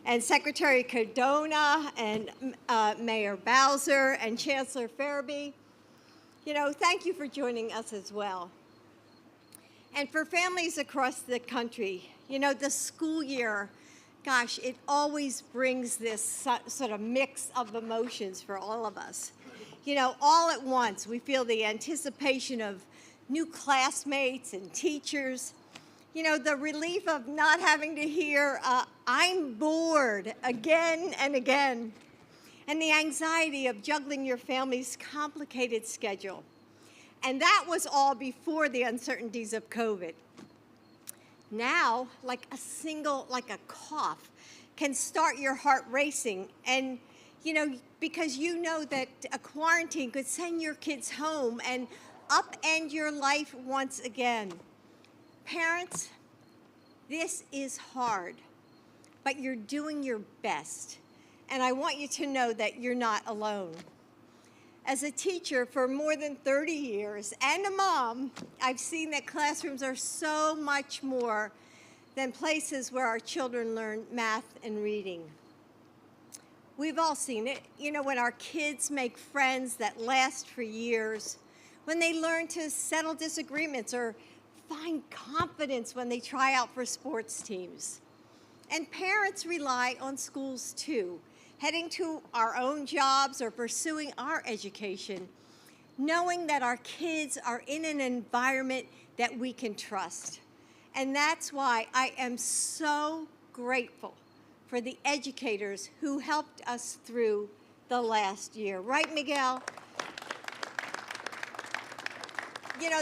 and Secretary Cardona, and Mayor Bowser, and Chancellor Farabee. Thank you for joining us as well. And for families across the country, the school year, gosh, it always brings this sort of mix of emotions for all of us. All at once, we feel the anticipation of new classmates and teachers, the relief of not having to hear, I'm bored again and again, and the anxiety of juggling your family's complicated schedule. And that was all before the uncertainties of COVID. Now, like a cough can start your heart racing, and because that a quarantine could send your kids home and upend your life once again. Parents, this is hard, but you're doing your best, and I want you to know that you're not alone. As a teacher for more than 30 years and a mom, I've seen that classrooms are so much more than places where our children learn math and reading. We've all seen it, when our kids make friends that last for years, when they learn to settle disagreements or find confidence when they try out for sports teams. And parents rely on schools too, heading to our own jobs or pursuing our education, knowing that our kids are in an environment that we can trust. And that's why I am so grateful for the educators who helped us through the last year. Right, Miguel?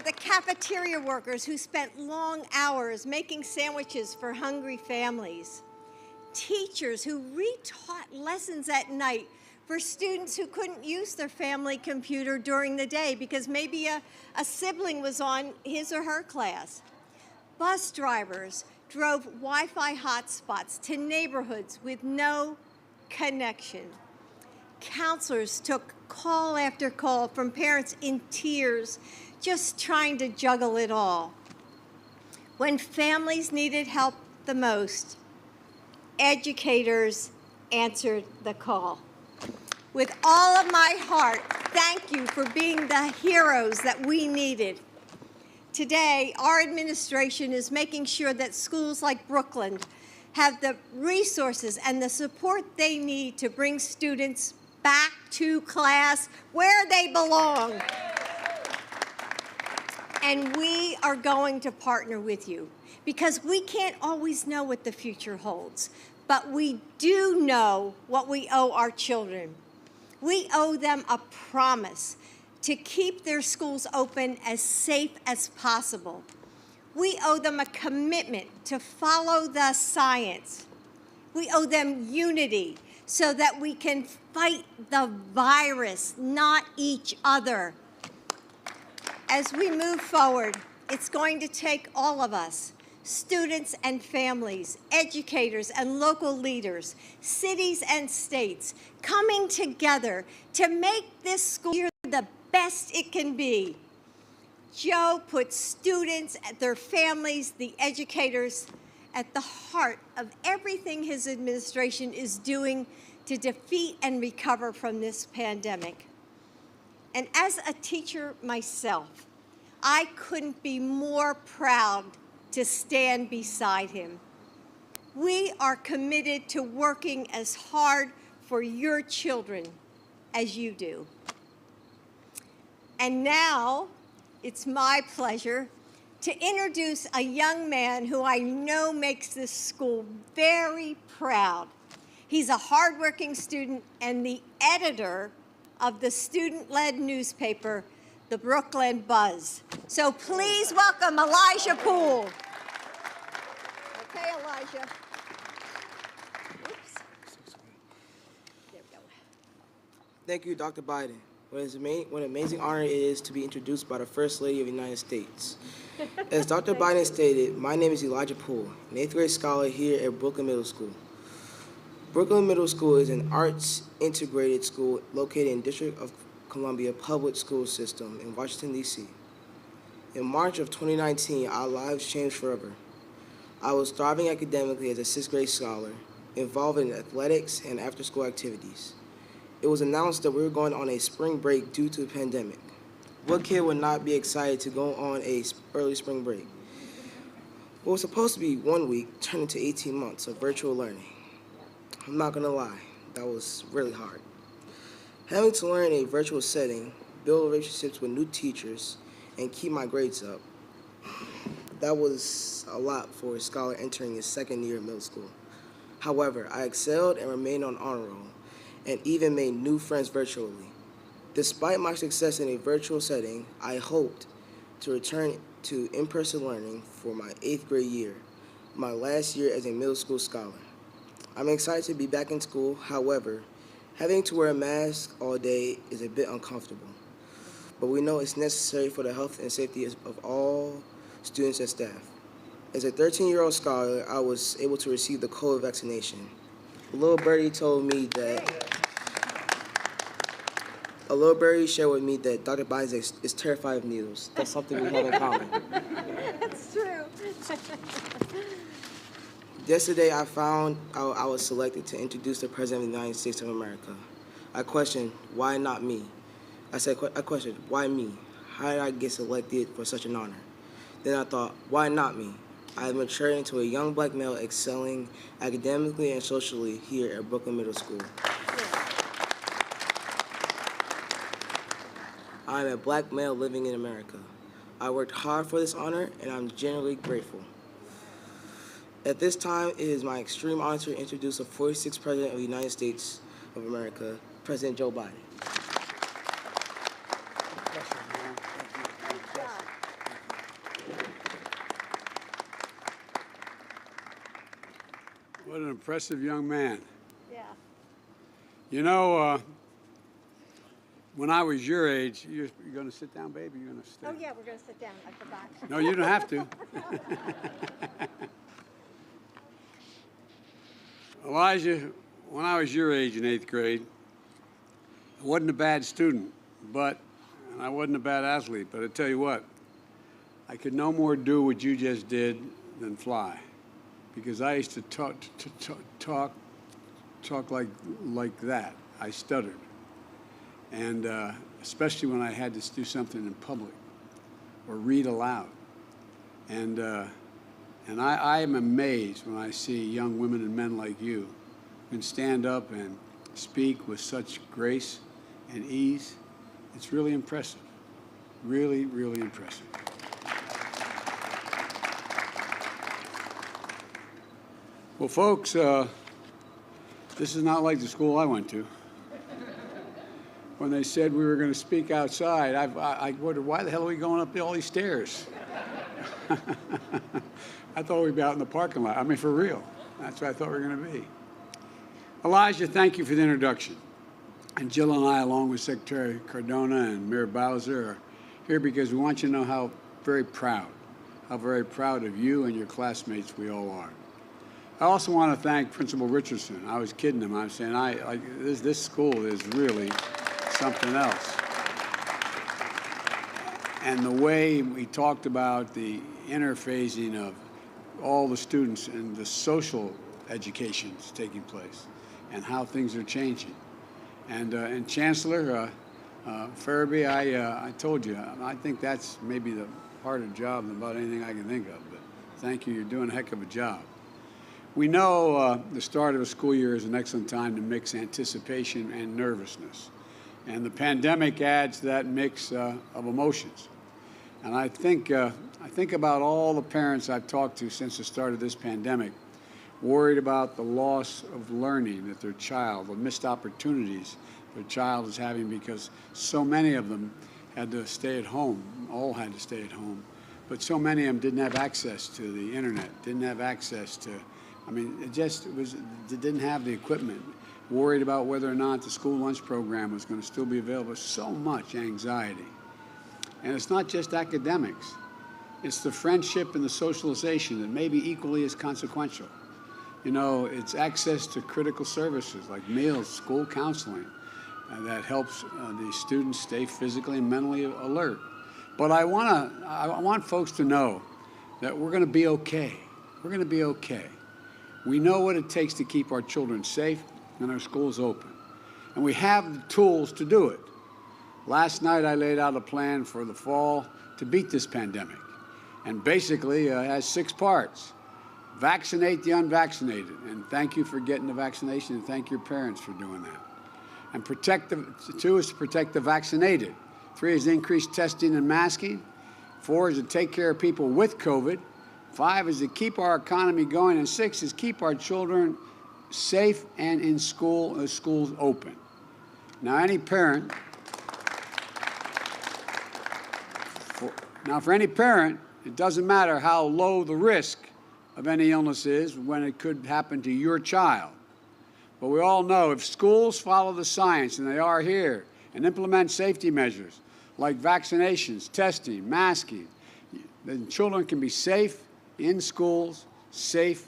The cafeteria workers who spent long hours making sandwiches for hungry families. Teachers who retaught lessons at night for students who couldn't use their family computer during the day because maybe a sibling was on his or her class. Bus drivers drove Wi-Fi hotspots to neighborhoods with no connection. Counselors took call after call from parents in tears, just trying to juggle it all. When families needed help the most, educators answered the call. With all of my heart, thank you for being the heroes that we needed. Today, our administration is making sure that schools like Brooklyn have the resources and the support they need to bring students back to class where they belong. And we are going to partner with you because we can't always know what the future holds, but we do know what we owe our children. We owe them a promise to keep their schools open as safe as possible. We owe them a commitment to follow the science. We owe them unity so that we can fight the virus, not each other. As we move forward, it's going to take all of us, students and families, educators and local leaders, cities and states, coming together to make this school year the best it can be. Joe puts students, their families, the educators at the heart of everything his administration is doing to defeat and recover from this pandemic. And as a teacher myself, I couldn't be more proud to stand beside him. We are committed to working as hard for your children as you do. And now, it's my pleasure to introduce a young man who I know makes this school very proud. He's a hardworking student and the editor of the student-led newspaper, the Brooklyn Buzz. So please welcome Elijah Poole. Okay, Elijah. Oops. There we go. Thank you, Dr. Biden. What an amazing honor it is to be introduced by the First Lady of the United States. As Dr. Biden stated, my name is Elijah Poole, an 8th grade scholar here at Brooklyn Middle School. Brooklyn Middle School is an arts integrated school located in District of Columbia Public School System in Washington, D.C. In March of 2019, our lives changed forever. I was thriving academically as a 6th grade scholar, involved in athletics and after-school activities. It was announced that we were going on a spring break due to the pandemic. What kid would not be excited to go on a early spring break? What was supposed to be 1 week turned into 18 months of virtual learning. I'm not gonna lie, that was really hard. Having to learn in a virtual setting, build relationships with new teachers, and keep my grades up, that was a lot for a scholar entering his second year of middle school. However, I excelled and remained on honor roll, and even made new friends virtually. Despite my success in a virtual setting, I hoped to return to in-person learning for my 8th grade year, my last year as a middle school scholar. I'm excited to be back in school. However, having to wear a mask all day is a bit uncomfortable, but we know it's necessary for the health and safety of all students and staff. As a 13-year-old scholar, I was able to receive the COVID vaccination. A little birdie shared with me that Dr. Biden is terrified of needles. That's something we have in common. That's true. Yesterday, I found out I was selected to introduce the President of the United States of America. I questioned, why not me? I questioned, why me? How did I get selected for such an honor? Then I thought, why not me? I have matured into a young black male excelling academically and socially here at Brooklyn Middle School. I am a black male living in America. I worked hard for this honor, and I'm genuinely grateful. At this time, it is my extreme honor to introduce the 46th President of the United States of America, President Joe Biden. What an impressive young man. Yeah. You know, when I was your age, you're going to sit down, baby? You're going to stay? Oh, yeah, we're going to sit down. I forgot. No, you don't have to. Elijah, when I was your age in 8th grade, I wasn't a bad student, and I wasn't a bad athlete, but I tell you what, I could no more do what you just did than fly, because I used to talk like that. I stuttered, and especially when I had to do something in public or read aloud, and I am amazed when I see young women and men like you who can stand up and speak with such grace and ease. It's really impressive. Really, really impressive. Well, folks, this is not like the school I went to. When they said we were going to speak outside, I wondered, why the hell are we going up all these stairs? I thought we'd be out in the parking lot. I mean, for real. That's what I thought we were going to be. Elijah, thank you for the introduction. And Jill and I, along with Secretary Cardona and Mayor Bowser, are here because we want you to know how very proud of you and your classmates we all are. I also want to thank Principal Richardson. I was kidding him. I was saying, this school is really something else. And the way we talked about the interfacing of all the students and the social education that's taking place and how things are changing. And Chancellor Farabee, I told you, I think that's maybe the harder job than about anything I can think of. But thank you. You're doing a heck of a job. We know the start of a school year is an excellent time to mix anticipation and nervousness. And the pandemic adds that mix of emotions. And I think about all the parents I've talked to since the start of this pandemic, worried about the loss of learning that their child, the missed opportunities their child is having because so many of them had to stay at home, all had to stay at home. But so many of them didn't have access to the internet, didn't have access to, they didn't have the equipment, worried about whether or not the school lunch program was going to still be available. So much anxiety. And it's not just academics. It's the friendship and the socialization that may be equally as consequential. You know, it's access to critical services like meals, school counseling, that helps the students stay physically and mentally alert. But I want folks to know that we're going to be okay. We're going to be okay. We know what it takes to keep our children safe and our schools open. And we have the tools to do it. Last night I laid out a plan for the fall to beat this pandemic. And basically it has 6 parts. Vaccinate the unvaccinated. And thank you for getting the vaccination, and thank your parents for doing that. And 2 is to protect the vaccinated. 3 is increase testing and masking. 4 is to take care of people with COVID. 5 is to keep our economy going. And 6 is keep our children safe and in school, schools open. Now, any parent, for any parent, it doesn't matter how low the risk of any illness is when it could happen to your child. But we all know if schools follow the science, and they are here, and implement safety measures like vaccinations, testing, masking, then children can be safe in schools, safe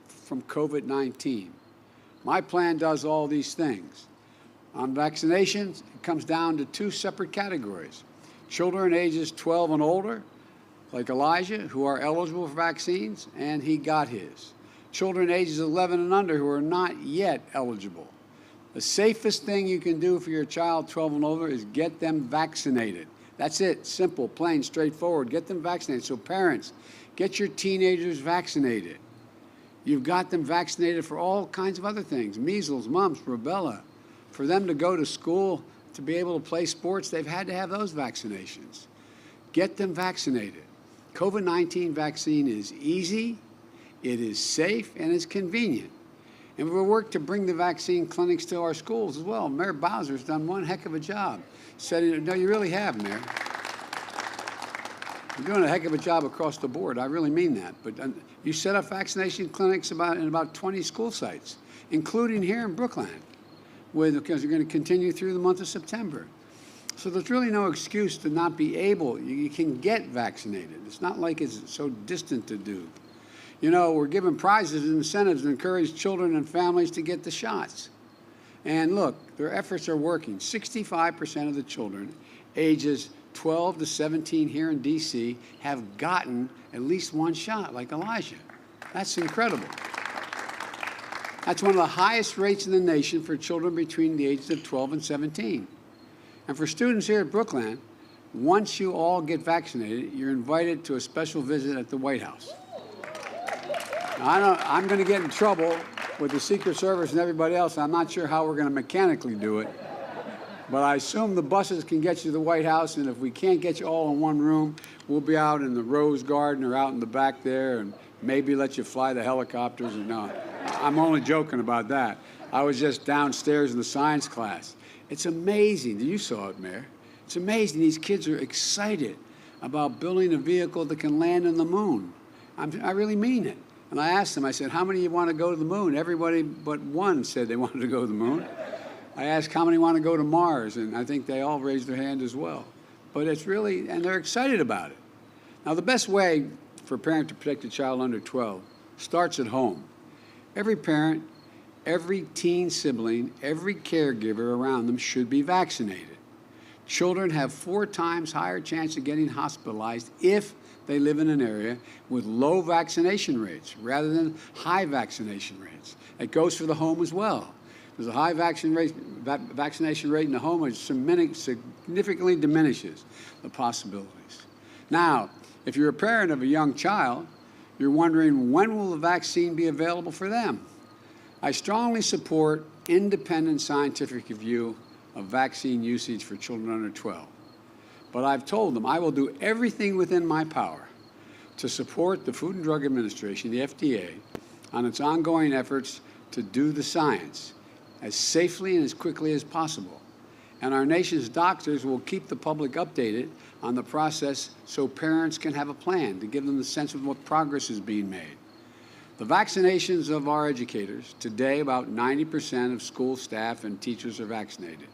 from COVID-19. My plan does all these things. On vaccinations, it comes down to 2 separate categories. Children ages 12 and older, like Elijah, who are eligible for vaccines, and he got his. Children ages 11 and under who are not yet eligible. The safest thing you can do for your child 12 and older is get them vaccinated. That's it, simple, plain, straightforward. Get them vaccinated. So parents, get your teenagers vaccinated. You've got them vaccinated for all kinds of other things, measles, mumps, rubella. For them to go to school, to be able to play sports, they've had to have those vaccinations. Get them vaccinated. COVID-19 vaccine is easy, it is safe, and it's convenient. And we work to bring the vaccine clinics to our schools as well. Mayor Bowser's done one heck of a job. No, you really have, Mayor. You're doing a heck of a job across the board. I really mean that. But you set up vaccination clinics in about 20 school sites, including here in Brookline, because you're going to continue through the month of September. So there's really no excuse to not be able. You can get vaccinated. It's not like it's so distant to do. You know, we're giving prizes and incentives to encourage children and families to get the shots. And look, their efforts are working. 65% of the children ages 12 to 17 here in D.C. have gotten at least 1 shot, like Elijah. That's incredible. That's one of the highest rates in the nation for children between the ages of 12 and 17. And for students here at Brookline, once you all get vaccinated, you're invited to a special visit at the White House. Now, I'm going to get in trouble with the Secret Service and everybody else. I'm not sure how we're going to mechanically do it. But I assume the buses can get you to the White House, and if we can't get you all in one room, we'll be out in the Rose Garden or out in the back there, and maybe let you fly the helicopters. And no, I'm only joking about that. I was just downstairs in the science class. It's amazing. You saw it, Mayor. It's amazing. These kids are excited about building a vehicle that can land on the moon. I really mean it. And I asked them, I said, how many of you want to go to the moon? Everybody but one said they wanted to go to the moon. I asked how many want to go to Mars, and I think they all raised their hand as well. But it's really, and they're excited about it. Now, the best way for a parent to protect a child under 12 starts at home. Every parent, every teen sibling, every caregiver around them should be vaccinated. Children have 4 times higher chance of getting hospitalized if they live in an area with low vaccination rates rather than high vaccination rates. It goes for the home as well. There's a high vaccination rate in the home, which significantly diminishes the possibilities. Now, if you're a parent of a young child, you're wondering when will the vaccine be available for them? I strongly support independent scientific review of vaccine usage for children under 12. But I've told them I will do everything within my power to support the Food and Drug Administration, the FDA, on its ongoing efforts to do the science as safely and as quickly as possible. And our nation's doctors will keep the public updated on the process so parents can have a plan to give them the sense of what progress is being made. The vaccinations of our educators, today about 90% of school staff and teachers are vaccinated.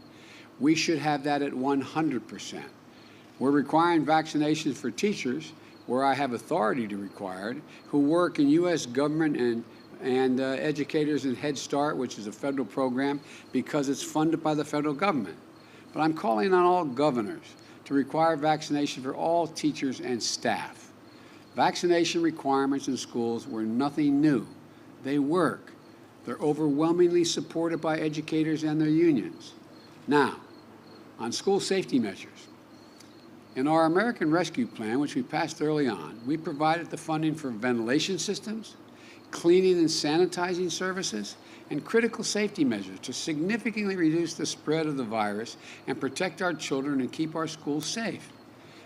We should have that at 100%. We're requiring vaccinations for teachers, where I have authority to require it, who work in U.S. government and educators in Head Start, which is a federal program, because it's funded by the federal government. But I'm calling on all governors to require vaccination for all teachers and staff. Vaccination requirements in schools were nothing new. They work. They're overwhelmingly supported by educators and their unions. Now, on school safety measures. In our American Rescue Plan, which we passed early on, we provided the funding for ventilation systems, cleaning and sanitizing services, and critical safety measures to significantly reduce the spread of the virus and protect our children and keep our schools safe.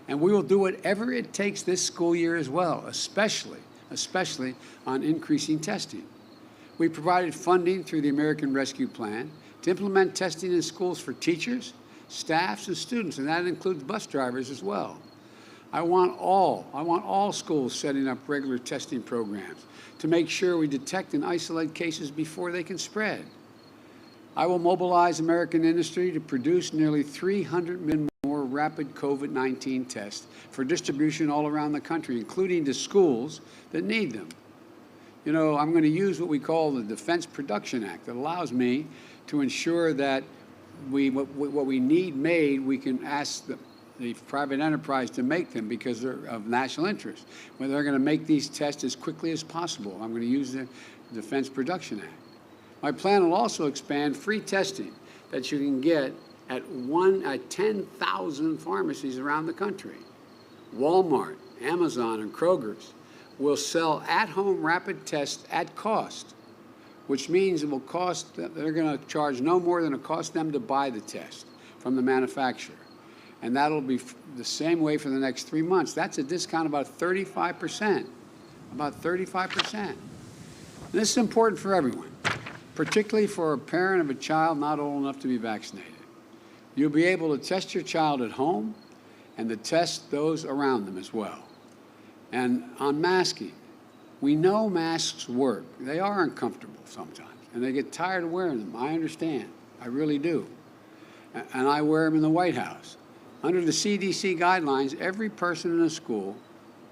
And we will do whatever it takes this school year as well, especially on increasing testing. We provided funding through the American Rescue Plan to implement testing in schools for teachers, staffs, and students, and that includes bus drivers as well. I want all schools setting up regular testing programs to make sure we detect and isolate cases before they can spread. I will mobilize American industry to produce nearly 300 million more rapid COVID-19 tests for distribution all around the country, including to schools that need them. You know, I'm going to use what we call the Defense Production Act that allows me to ensure that what we need made, we can ask the private enterprise to make them because they're of national interest. Where they're going to make these tests as quickly as possible. I'm going to use the Defense Production Act. My plan will also expand free testing that you can get at 10,000 pharmacies around the country. Walmart, Amazon, and Kroger's will sell at-home rapid tests at cost, which means it will cost, they're going to charge no more than it costs them to buy the test from the manufacturer. And that'll be the same way for the next 3 months. That's a discount of about 35%. About 35%. And this is important for everyone, particularly for a parent of a child not old enough to be vaccinated. You'll be able to test your child at home and to test those around them as well. And on masking, we know masks work. They are uncomfortable sometimes, and they get tired of wearing them. I understand. I really do. And I wear them in the White House. Under the CDC guidelines, every person in a school,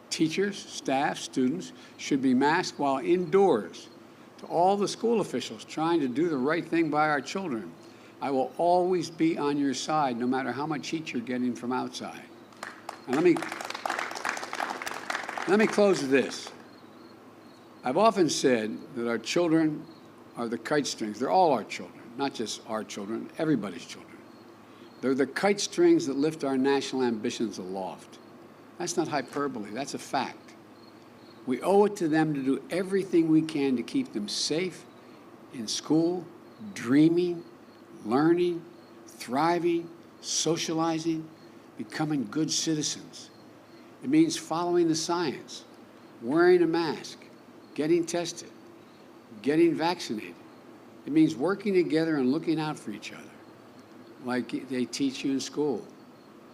teachers, staff, students, should be masked while indoors. To all the school officials trying to do the right thing by our children, I will always be on your side, no matter how much heat you're getting from outside. And let me close with this. I've often said that our children are the kite strings. They're all our children, not just our children, everybody's children. They're the kite strings that lift our national ambitions aloft. That's not hyperbole, that's a fact. We owe it to them to do everything we can to keep them safe in school, dreaming, learning, thriving, socializing, becoming good citizens. It means following the science, wearing a mask, getting tested, getting vaccinated. It means working together and looking out for each other, like they teach you in school.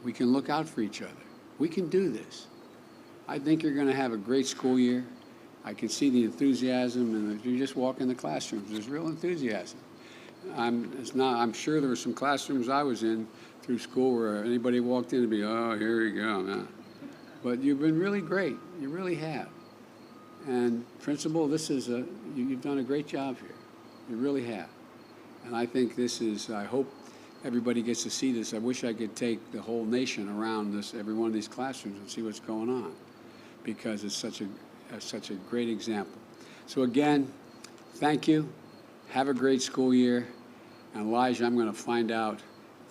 We can look out for each other. We can do this. I think you're going to have a great school year. I can see the enthusiasm, and if you just walk in the classrooms, there's real enthusiasm. I'm sure there were some classrooms I was in through school where anybody walked in and be, oh, here you go. Nah. But you've been really great. You really have. And Principal, you've done a great job here. You really have. And I think I hope everybody gets to see this. I wish I could take the whole nation around every one of these classrooms and see what's going on, because it's such a great example. So again, thank you. Have a great school year. And Elijah, I'm going to find out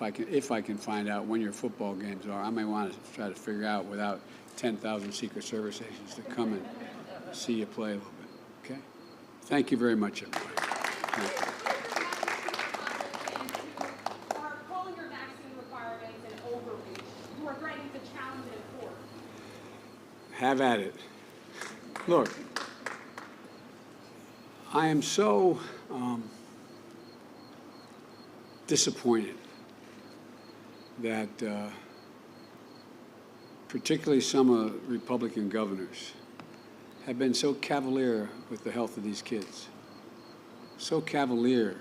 if I can find out when your football games are. I may want to try to figure out without 10,000 Secret Service agents to come and see you play a little bit. Okay? Thank you very much, everybody. Thank you. Are calling your vaccine requirements an overreach? You are threatening to challenge it in court. Have at it. Look, I am so disappointed that particularly some of the Republican governors have been so cavalier with the health of these kids, so cavalier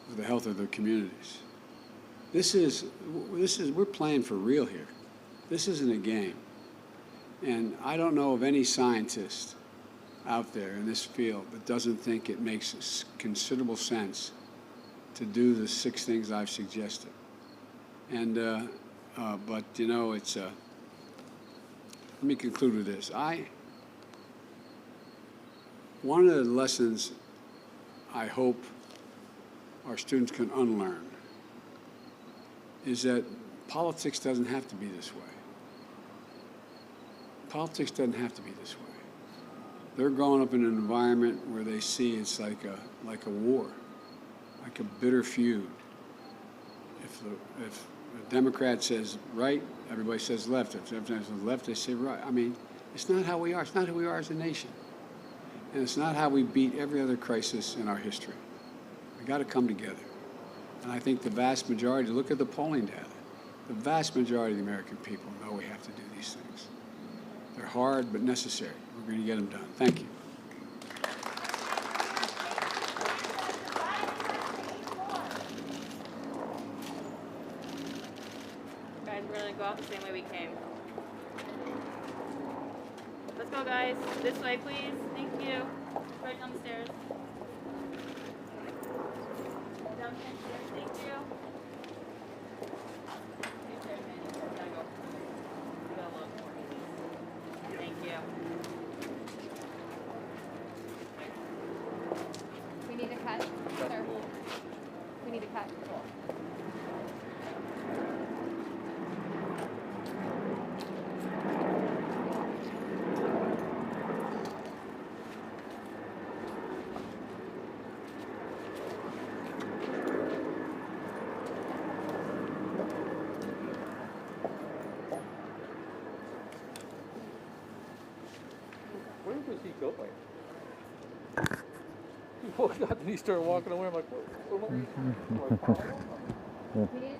with the health of their communities. We're playing for real here. This isn't a game. And I don't know of any scientist out there in this field that doesn't think it makes considerable sense to do the 6 things I've suggested. And, but you know, let me conclude with this. One of the lessons I hope our students can unlearn is that politics doesn't have to be this way. Politics doesn't have to be this way. They're growing up in an environment where they see it's like a war, like a bitter feud. If the Democrat says right, everybody says left. If the Democrat says left, they say right. I mean, it's not how we are. It's not who we are as a nation. And it's not how we beat every other crisis in our history. We got to come together. And I think the vast majority, look at the polling data, the vast majority of the American people know we have to do these things. They're hard but necessary. We're going to get them done. Thank you. Guys, we're gonna go out the same way we came. Let's go, guys. This way, please. Thank you. Right down the stairs. Down the stairs. Thank you. Stay there, Manny. Gotta go. We got a lot more. Thank you. We need a cut, sir. We need a cut. Where was he going? He walked out and he started walking away. I'm like, what? We need a